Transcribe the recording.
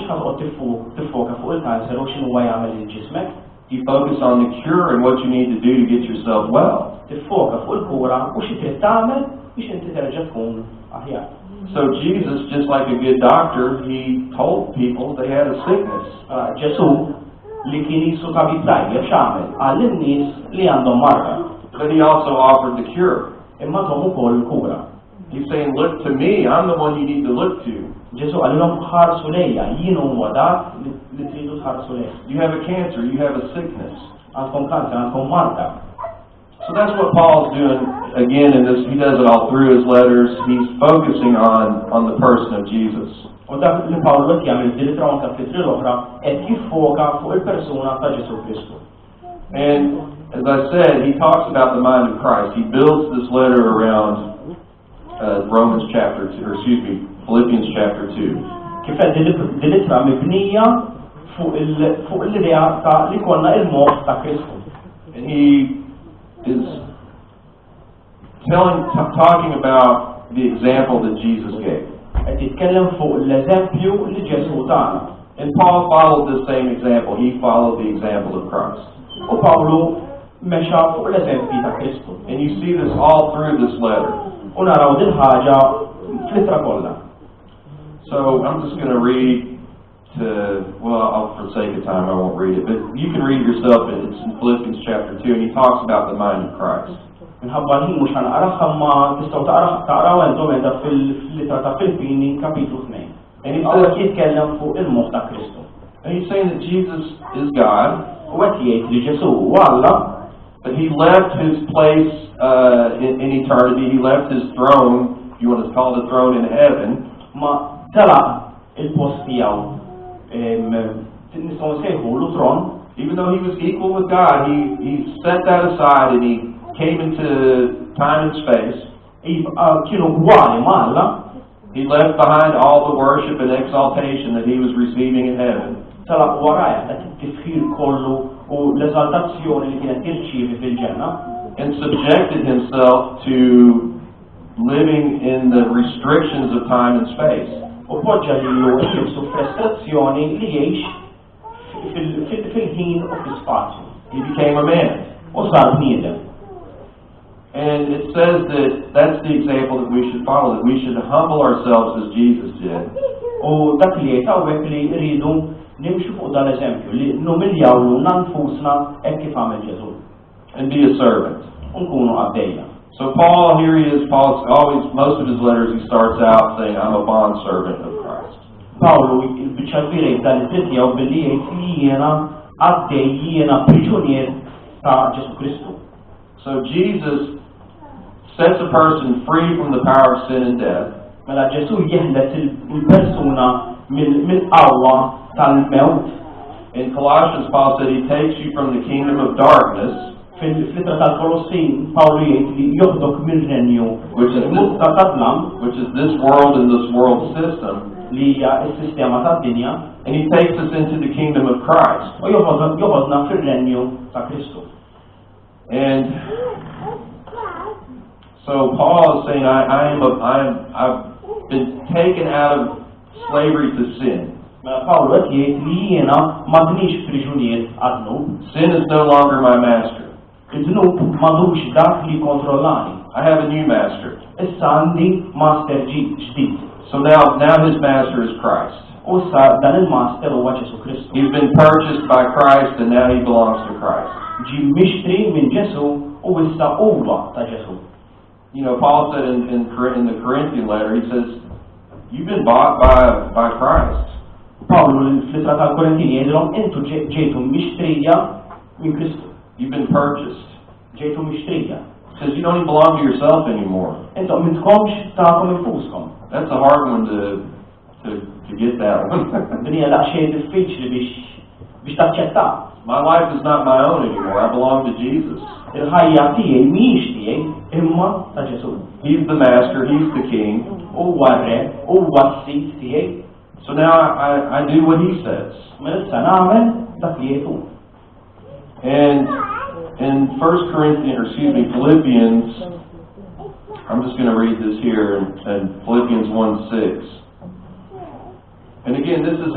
mhux ħadqod tiffoka fuq il-kanser u x'inhu huwa jagħmel lil ġismek. You focus on the cure and what you need to do to get yourself well. Tiffoka fuq il-kura u xi trid tagħmel biex inti terġa' tkun aħjar. So Jesus, just like a good doctor, he told people they had a sickness. Ġesu li kien jisu tabib tajjeb x'għamel għal in-nies li għandhom marda. But he also offered the cure. Imma tom ukoll il-kura. He's saying, look to me, I'm the one you need to look to. Ġesu għalilhom ħarsu lejja, jien huwa dak li tridu tħarsu lejja. You have a cancer, you have a sickness. Għandkom kanser, għandkom marda. So that's what Paul's doing again in this. He does it all through his letters. He's focusing on the person of Jesus. U dak li Pawlu qed jagħmel fil-ittra anke fl-ittri l-oħra qed jiffoka fuq il-persuna ta' Ġesu Kristu. And as I said, he talks about the mind of Christ. He builds this letter around Philippians chapter 2. Kif qed din-ittra mibnija fuq l-idea ta' li konna il-mod ta' Kristu. And he is talking about the example that Jesus gave. Qed jitkellem fuq l-eżempju li Ġesu tagħna. And Paul followed the same example. He followed the example of Christ. U Pawlu mexa fuq l-eżempji ta' Kristu. And you see this all through this letter. U naraw din ħaġa fl-ittra kollha. So I'm just going to read for the sake of time, I won't read it, but you can read yourself. It's in Philippians chapter 2, and he talks about the mind of Christ. Minħabba li mhux ħanqaraha ma tistgħu taqraw intom edha fil-littra ta' Filippini kapitlu 2. And he says jitkellem fuq il-mod ta' Kristu. And he's saying that Jesus is God. U qed jgħid li Ġesu huwa Alla. But he left his place in eternity. He left his throne, if you want to call it a throne in heaven. Ma telaq il-post tiegħu nistgħu nsejħulu tron. Even though he was equal with God, he set that aside and he came into time and space. Kienu gwali ma' Alla. He left behind all the worship and exaltation that he was receiving in heaven. Telaq warajja dak it-tifħir kollu u l-eżaltazzjoni li kienet jirċievi fil-ġenna. And subjected himself to living in the restrictions of time and space. U poġġa lilu nnifsu f'restrizzjoni li jgħix fil-ħin u fil-spazju. He became a man. U sar bniedem. And it says that that's the example that we should follow, that we should humble ourselves as Jesus did. U dak li jgħid hawnhekk li rridu nimxu fuq dan eżempju li numiljawlu nanfusna hekk kif għamel Ġesu. And be a servant. Nkunu għaddejja. So Paul, here he is. Paul's always, most of his letters, he starts out saying, I'm a bond servant of Christ. Pawlu il-biċċa kbira jibda l-tittjaw billi jgħid li jiena għaddej jiena priġunier ta' Ġesu Kristu. So Jesus sets a person free from the power of sin and death. Mela Ġesu jeħlet il-persuna mill-qawwa tal-mewt. In Colossians, Paul said he takes you from the kingdom of darkness, fil-flittra tal-Kolossin, Pawlu jgħid li joħdok mill-renju which is this world and this world system, li hija s-sistema tad-dinja, and he takes us into the kingdom of Christ. U joħodna fir-renju ta' Kristu. And so Paul is saying, I've been taken out of slavery to sin. Pawlu qed jgħid li jiena m'għadniex priġunier għad-dnub. Sin is no longer my master. Id-dnub m'għadux dak li kontrollani. I have a new master. Issa għandi master ġdid. So now his master is Christ. U issa dan il-master huwa Ġesu Kristu. He's been purchased by Christ and now he belongs to Christ. Ġi mixtri minn Ġesu u issa huwa ta' Ġesu. You know, Paul said in the Corinthian letter, he says, you've been bought by Christ. Pawlu fl-ittra tal-Korintini jgħidilhom intu ġejtu mixtrija minn Kristu. You've been purchased. Ġejtu mixtrija. Says you don't even belong to yourself anymore. Intom m'intkomx tagħkom infuskom. That's a hard one to get that one. Din hija daqsxejn diffiċli biex taċċetta. My life is not my own anymore. I belong to Jesus. Il-ħajja tiegħi mhijiex tiegħi imma ta' Ġesu. He's the master, he's the king. Huwa r-re, huwa s-sid tiegħi. So now I do what he says. Issa nagħmel dak li jgħid hu. And in Philippians, I'm just going to read this here in Philippians 1:6. And again, this is